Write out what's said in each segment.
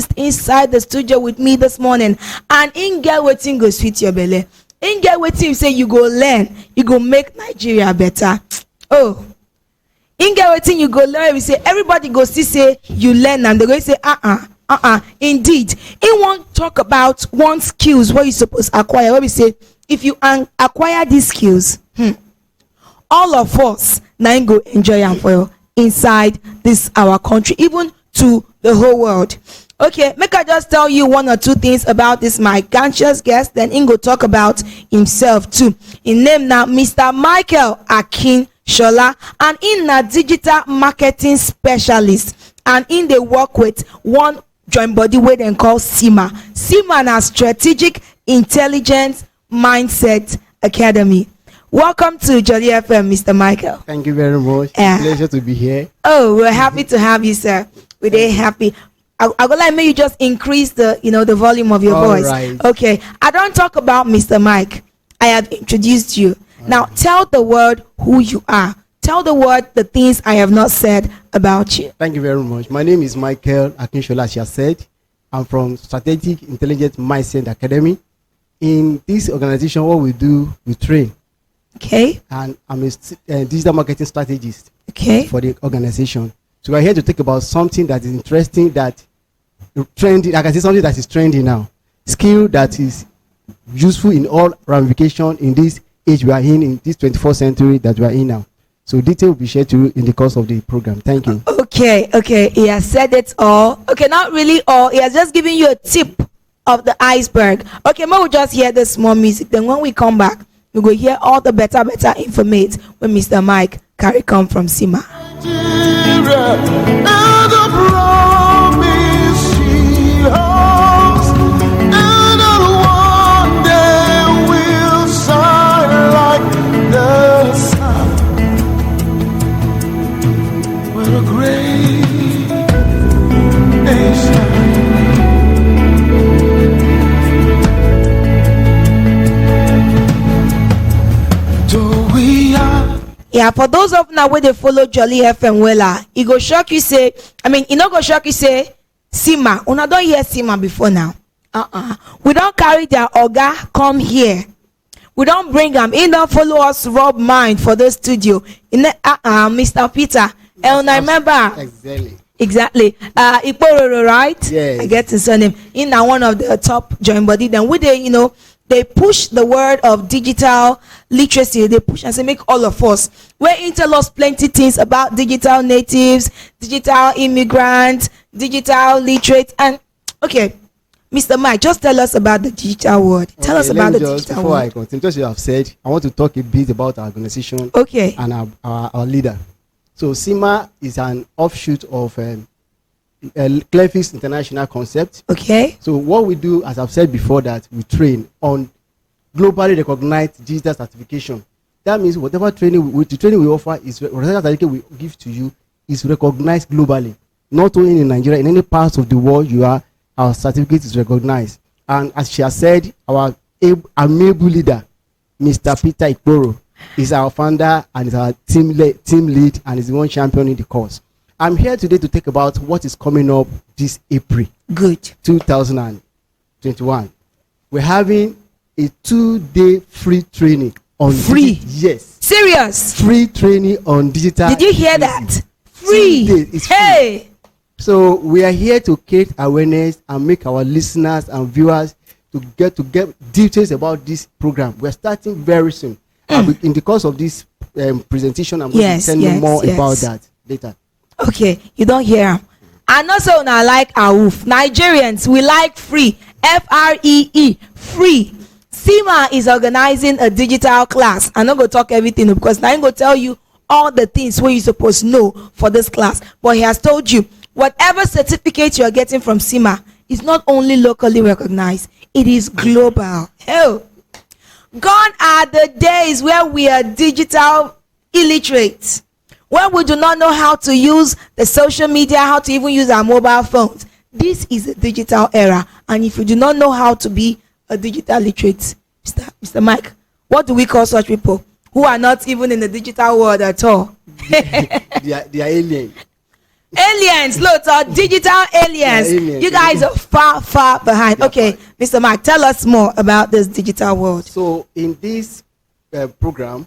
specialist inside the studio with me this morning. And in get waiting go sweet your belly. In get waiting say you go learn, you go make Nigeria better. Oh, in get waiting you go learn. We say everybody go see say you learn, and they go say indeed. In want talk about one skills what you supposed acquire. Where we say if you acquire these skills, all of us now go enjoy them for inside this our country, even to the whole world. Okay, make I just tell you one or two things about this my conscious guest, then Ingo talk about himself too. In name now Mr. Michael Akinshola, and in a digital marketing specialist, and in they work with one joint body where they call Sima. Sima na Strategic Intelligence Mindset Academy. Welcome to Joli FM, Mr. Michael. Thank you very much. Pleasure to be here. Oh, we're happy to have you, sir. We're very happy. I would like maybe you just increase the the volume of your voice. Right. Okay. I don't talk about Mr. Mike. I have introduced you. Now tell the world who you are. Tell the world the things I have not said about you. Thank you very much. My name is Michael Akinshola, as you have said. I'm from Strategic Intelligence Mindset Academy. In this organization, what we do, we train. Okay. And I'm a digital marketing strategist. Okay. For the organization. So we're here to talk about something that is interesting, that trending. I can say something that is trendy now. Skill that is useful in all ramifications in this age we are in this 24th century that we are in now. So detail will be shared to you in the course of the program. Thank you. Okay. He has said it all. Okay, not really all. He has just given you a tip of the iceberg. Okay, we'll just hear the small music. Then when we come back, we go hear all the better information when Mr. Mike carry come from Sima. Yeah, for those of now where they follow Joli FM wella, it go shock you say, it not go shock you say, Sima. Una don't hear Sima before now. We don't carry their oga come here. We don't bring them. He don't follow us rub mind for the studio. Mr. Peter. And I remember. Exactly. Ipororo, right? Yes. I get his surname. In one of the top joint body. Then with the, they push the word of digital literacy. They push and say, make all of us. Where Intel us plenty things about digital natives, digital immigrants, digital literate. And okay, Mr. Mike, just tell us about the digital world. Tell us about the digital world. Before I continue, just as you have said, I want to talk a bit about our organization. Okay. And our leader. So Sima is an offshoot of Clearfix International Concept. Okay. So what we do, as I've said before, that we train on globally recognized digital certification. That means whatever training the training we offer is whatever certificate we give to you is recognized globally, not only in Nigeria, in any parts of the world you are. Our certificate is recognized. And as she has said, our amiable leader, Mr. Peter Ikporo, is our founder and is our team lead and is the one championing the course. I'm here today to talk about what is coming up this April. Good. 2021. We're having a 2-day free training on free. Yes. Serious. Free training on digital. Did you hear that? Free. It's hey. Free. So we are here to create awareness and make our listeners and viewers to get details about this program. We're starting very soon. In the course of this presentation, I'm going to tell you more about that later. Okay, you don't hear him. And also, I like AWUF. Nigerians, we like free. FREE, free. Sima is organizing a digital class. I'm not going to talk everything because I'm going to tell you all the things where you're supposed to know for this class. But he has told you, whatever certificate you're getting from Sima is not only locally recognized, it is global. Hell, gone are the days where we are digital illiterate, where we do not know how to use the social media, how to even use our mobile phones. This is a digital era, and if you do not know how to be a digital literate, Mr. Mike, what do we call such people who are not even in the digital world at all? They are alien. Aliens, look, our digital aliens. Yeah, aliens. You guys are far, far behind. Yeah, Okay, Mr. Mark, tell us more about this digital world. So in this program,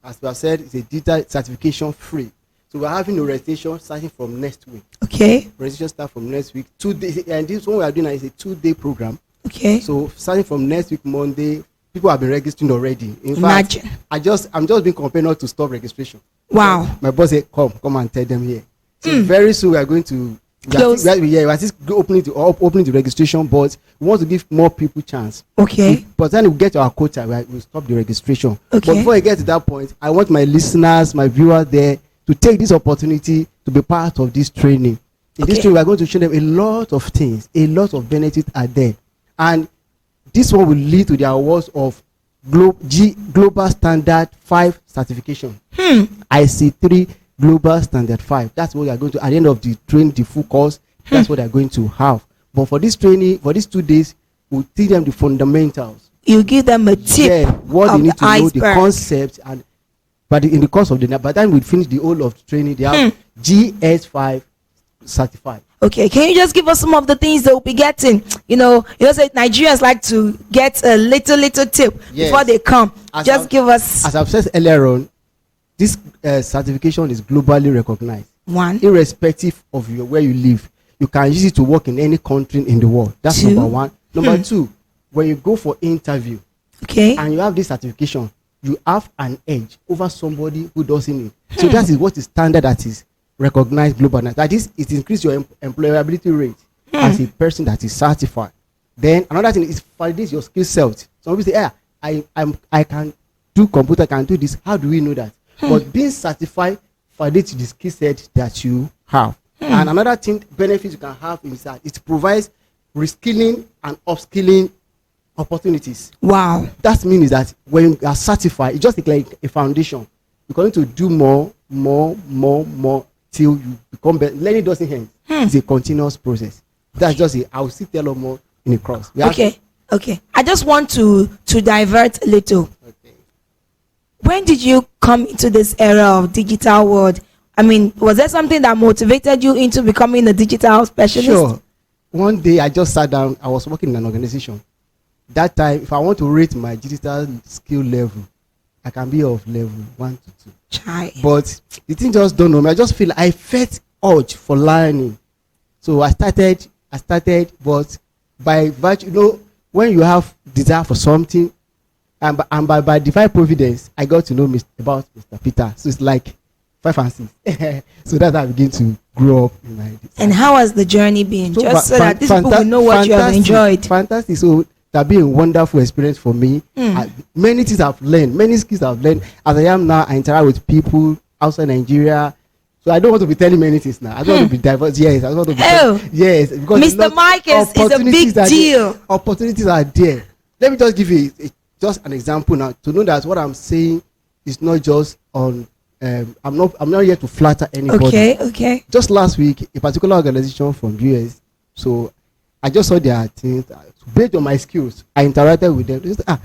as we have said, it's a digital certification free. So we're having a registration starting from next week. Okay. Registration start from next week. 2 days, and this one we are doing is a 2-day program. Okay. So starting from next week Monday, people have been registering already. In Imagine. fact, I'm just being compelled not to stop registration. Wow. My boss said, come and tell them here. So very soon we are going to Close. we are just opening the registration, but we want to give more people chance. Okay. But then we get to our quota, we'll stop the registration. Okay. But before I get to that point, I want my listeners, my viewers there to take this opportunity to be part of this training. In this training, we are going to show them a lot of things, a lot of benefits are there. And this one will lead to the awards of Global Standard 5 certification. IC3 Global Standard 5. That's what we are going to, at the end of the training, the full course, that's what they are going to have. But for this training, for these 2 days, we'll teach them the fundamentals. You give them a tip what of they need the to know, iceberg. the concept, and but in the course of the by the time we finish the whole of the training, they have GS5 certified. Okay, can you just give us some of the things that we'll be getting? Say Nigerians like to get a little tip before they come. Give us. As I've said earlier on, this certification is globally recognized. One. Irrespective of where you live, you can use it to work in any country in the world. That's Two. number one. Number two, when you go for interview, okay, and you have this certification, you have an edge over somebody who doesn't it. So that is what is standard that is recognized globally. That is, it increases your employability rate as a person that is certified. Then another thing is validate your skill set. Some people say, I can do computer, I can do this. How do we know that? But being certified validates the skill set that you have. And another thing, benefits you can have is that it provides reskilling and upskilling opportunities. Wow. That means that when you are certified, it's just like a foundation. You're going to do more till you become better. Learning doesn't end. It's a continuous process. That's just it. I'll still tell you more in a cross. Okay. I just want to divert a little. Okay. When did you come into this era of digital world? I mean, was there something that motivated you into becoming a digital specialist? Sure. One day I just sat down. I was working in an organization. That time, if I want to rate my digital skill level, I can be of level 1 to 2. Chai. But the thing just don't know me. I felt urge for learning. So I started, but by virtue, when you have desire for something, and by divine providence, I got to know about Mr. Peter. So it's like 5 and 6. So that's how I begin to grow up in my. And how has the journey been? So just so that these people will know what you have enjoyed. Fantastic. So that been a wonderful experience for me. Many things I've learned, many skills I've learned. As I am now, I interact with people outside Nigeria. So I don't want to be telling many things now. I don't want to be diverse. Yes, I want to be. Yes, because Mr. Mike is a big deal. Opportunities are there. Let me just give you just an example now to know that what I'm saying is not just on. I'm not here to flatter anybody. Okay. Just last week, a particular organization from US. So I just saw their things. Based on my skills, I interacted with them. They said,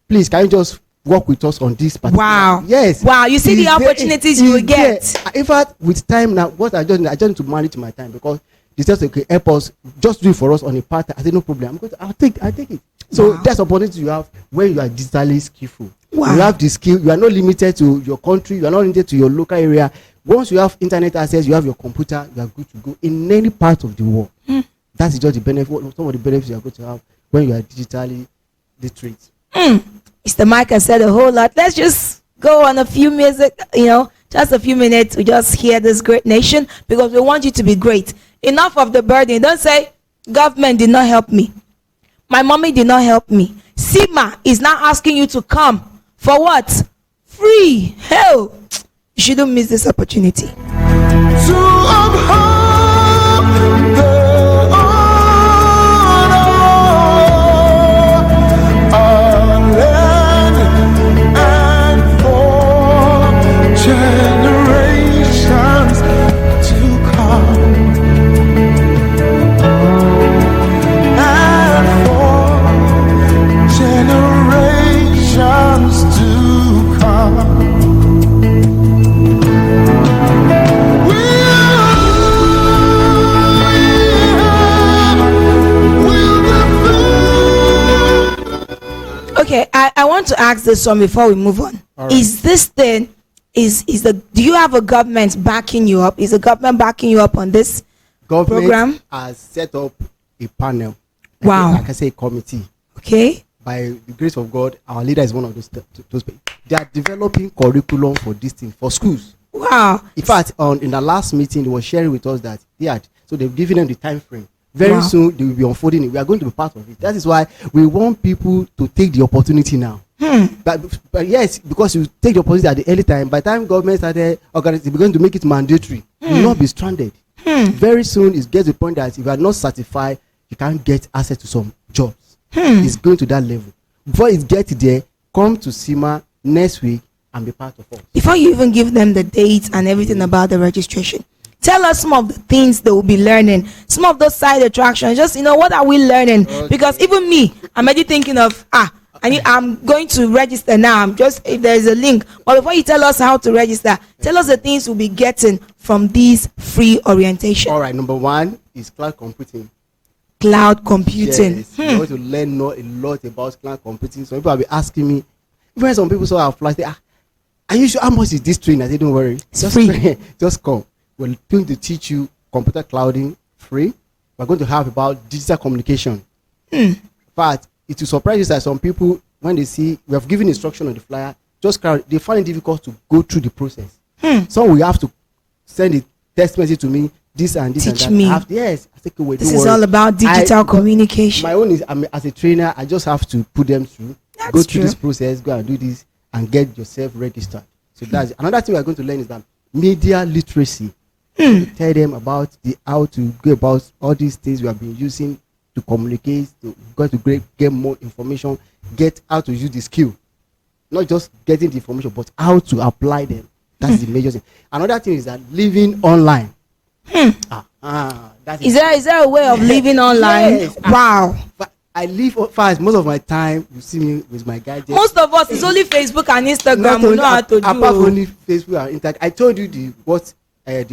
please, can you just work with us on this particular? Wow. Yes. Wow. You see the opportunities you will get. In fact, with time now, what I just need to manage my time because they said, okay, help us, just do it for us on a part. I said, no problem. I'll take it. So that's opportunity you have when you are digitally skillful. Wow. You have the skill. You are not limited to your country. You are not limited to your local area. Once you have internet access, you have your computer. You are good to go in any part of the world. That's just the benefit. Some of the benefits you are going to have when you are digitally literate. Mr. Mike has said a whole lot. Let's just go on a few music, just a few minutes. We just hear this great nation because we want you to be great. Enough of the burden. Don't say, government did not help me. My mommy did not help me. Sima is now asking you to come. For what? Free. Hell. You shouldn't miss this opportunity. To uphold the honor of our land and for generations to come. And for generations to come. We are Okay, I want to ask this one before we move on. All right. Is this thing do you have a government backing you up? Is the government backing you up on this Government program? has set up a panel. Wow. Like I say, a committee. Okay. By the grace of God, our leader is one of those. They are developing curriculum for this thing for schools. Wow. In fact, in the last meeting, they were sharing with us that so they've given them the time frame. Very Wow. soon they will be unfolding it. We are going to be part of it. That is why we want people to take the opportunity now. But yes, because you take the opportunity at the early time, by the time government started organizing, we're going to make it mandatory. You will not be stranded. Very soon it gets to the point that if you are not certified, you can't get access to some jobs. It's going to that level. Before it gets there, come to Sima next week and be part of us. Before you even give them the dates and everything about the registration, tell us some of the things they will be learning, some of those side attractions. Just what are we learning? Okay. Because even me, I'm already thinking of I'm going to register now. I'm just, if there is a link. But before you tell us how to register, tell us the things we'll be getting from these free orientation. All right, number one is cloud computing. Cloud computing. Yes, you want to learn a lot about cloud computing. Some people have been asking me, even some people saw our flight, are you sure how much is this training? I said, don't worry, It's free. Just come. We're going to teach you computer clouding free. We're going to have about digital communication. In fact, it will surprise you that some people, when they see we have given instruction on the flyer, they find it difficult to go through the process. Some will have to send a text message to me, this and this Teach and that. me. Yes, I think wait, This don't is worry. all about digital communication. My own is, as a trainer, I just have to put them through, That's go through true. this process, go and do this, and get yourself registered. So that's another thing we're going to learn is that media literacy. To tell them about how to go about all these things we have been using to communicate, to get more information, get how to use the skill, not just getting the information, but how to apply them. That's the major thing. Another thing is that living online. That Is there a way of living online? Yes. Wow. But I live fast most of my time. You see me with my gadgets. Most of us, it's only Facebook and Instagram Not we only- know how to do. apart from only Facebook and Instagram. I told you the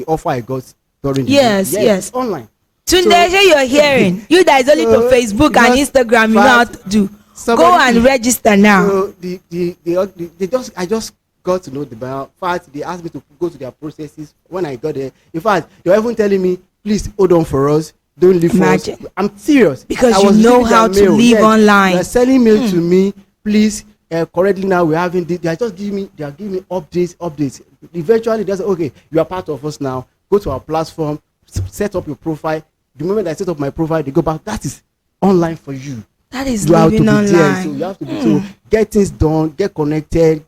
offer I got during the Yes, yes. it's online. Tunde, So- you're hearing. You that is only to Facebook and Instagram, you know how to do. Go and register now. So I just got to know the fact they asked me to go to their processes. When I got there, in fact, they were even telling me, please hold on for us, don't leave for us. Imagine. I'm serious. Because I you was know receiving how their to mail. live Yes, online. they're sending mail to me, please. Currently now we're having they are giving me updates. Eventually they say, okay, you are part of us now, go to our platform, set up your profile. The moment I set up my profile, they go back. That is online for you. That is You have to living be online. there, so you have to be so get things done, get connected,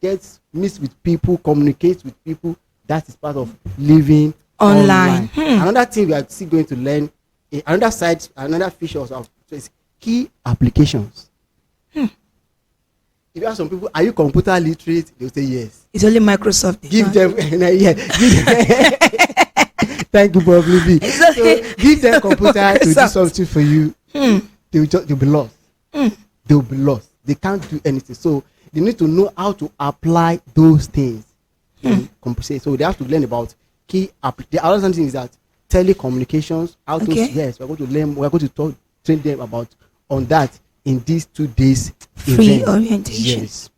meet with people, communicate with people. That is part of living Online. Another thing we are still going to learn, another side, another feature of is key applications. If you ask some people, are you computer literate? They'll say yes. It's only Microsoft. Give them, thank you, Bob Lee. So give them computer to do something for you. They'll be lost. They'll be lost. They can't do anything. So they need to know how to apply those things. Compensate. So they have to learn about key the other thing is that telecommunications, how to yes, we're going to learn, we're going to train them about on that in these 2 days Free event. orientation. Yes.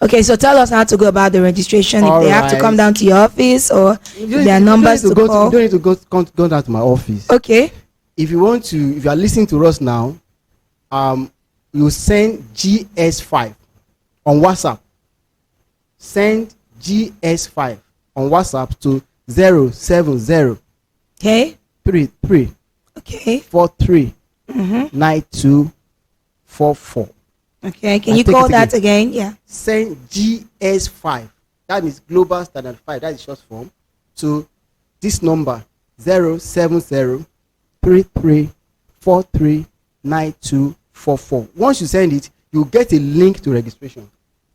Okay, so tell us how to go about the registration. All if they have to right. come down to your office or You their numbers to you call. don't need to go down to my office. Okay. If you are listening to us now, you send GS5 on WhatsApp. Send GS5 on WhatsApp to 070 Okay. 33 Okay. 43 9244. Okay. Can I you take call it that again. again? Yeah. Send GS5. That is Global Standard 5. That is short form. To this number 070 33 43 9244. Once you send it, you get a link to registration.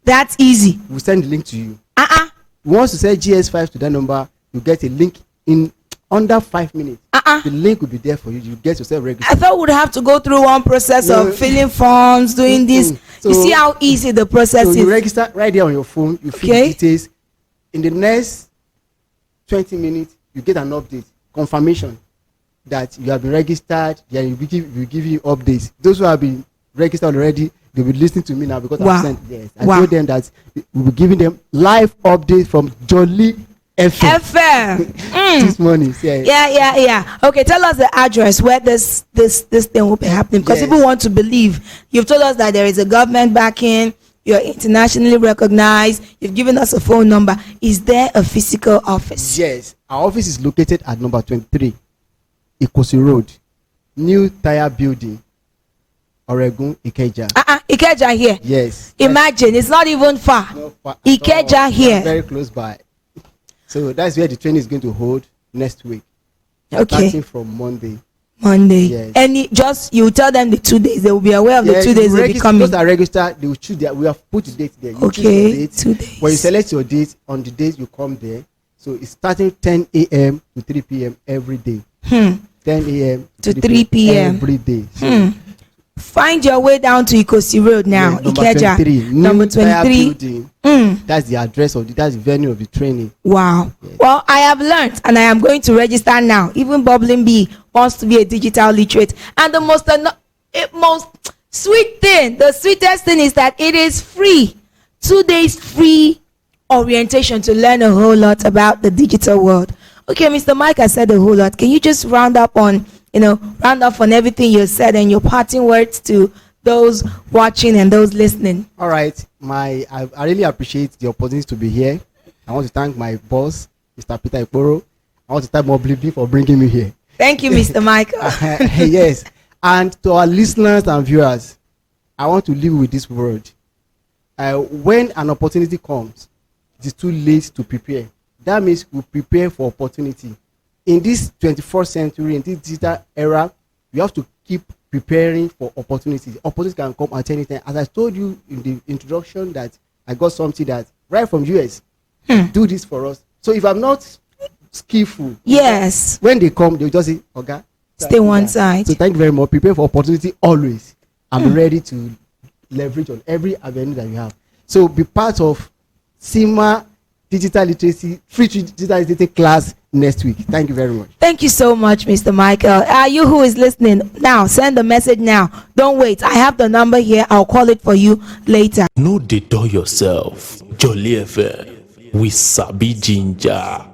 That's easy. We'll send the link to you. Uh-uh. Once you send GS5 to that number, you get a link in under 5 minutes. The link will be there for you. You get yourself I registered. thought we'd have to go through one process No. of filling forms, doing this. So- You see how easy the process So you is. register right there on your phone. You fill Okay. the details. In the next 20 minutes, you get an update, confirmation that you have been registered. Then we give you updates. Those who have been registered already, They'll be listening to me now because Wow. I've sent. Yes, I Wow. told them that we'll be giving them live updates from Joli FM FM. this morning. Yeah. Okay, tell us the address where this thing will be happening, because Yes. people want to believe. You've told us that there is a government backing. You're internationally recognized. You've given us a phone number. Is there a physical office? Yes, our office is located at number 23, Ikosi Road, New Tire Building, Oregun, Ikeja. Ikeja here. Yes. Imagine, it's not even far. Not far at Ikeja all. here. Very close by. So that's where the training is going to hold next week. Okay. Starting from Monday. Yes. You tell them the 2 days. They will be aware of the 2 days they'll be coming. Those are registered. They will choose their. We have put the date there. You choose Okay, your date. 2 days. When you select your date, on the date you come there. So it's starting 10 a.m. to 3 p.m. every day. 10 a.m. To 3 p.m. every day. So Find your way down to Ikosi Road now. yes, number Ikeja. 23. Number New Tire 23. Building. That's the address of that's the venue of the training. Wow. Yes. Well, I have learned and I am going to register now. Even Bubbling Bee wants to be a digital literate. And the most sweet thing, the sweetest thing is that it is free. 2 days free orientation to learn a whole lot about the digital world. Okay, Mr. Mike has said a whole lot. Can you just round up on everything you said and your parting words to those watching and those listening? All right, I really appreciate the opportunity to be here. I want to thank my boss, Mr. Peter Ikporo. I want to thank Moblibi for bringing me here. Thank you, Mr. Michael. Yes, and to our listeners and viewers, I want to leave with this word. When an opportunity comes, it is too late to prepare. That means we prepare for opportunity. In this 21st century, in this digital era, we have to keep preparing for opportunities. Opportunities can come at any time. As I told you in the introduction that I got something that right from US, do this for us. So if I'm not skillful, Yes. when they come, they'll just say, okay, Stay one side. So thank you very much. Prepare for opportunity always. I'm ready to leverage on every avenue that you have. So be part of Sima digital literacy, free digital literacy class next week. Thank you very much. Thank you so much, Mr. Michael. You who is listening now, send the message now. Don't wait. I have the number here. I'll call it for you later. No detour yourself. Joli FM with Sabi Ginger.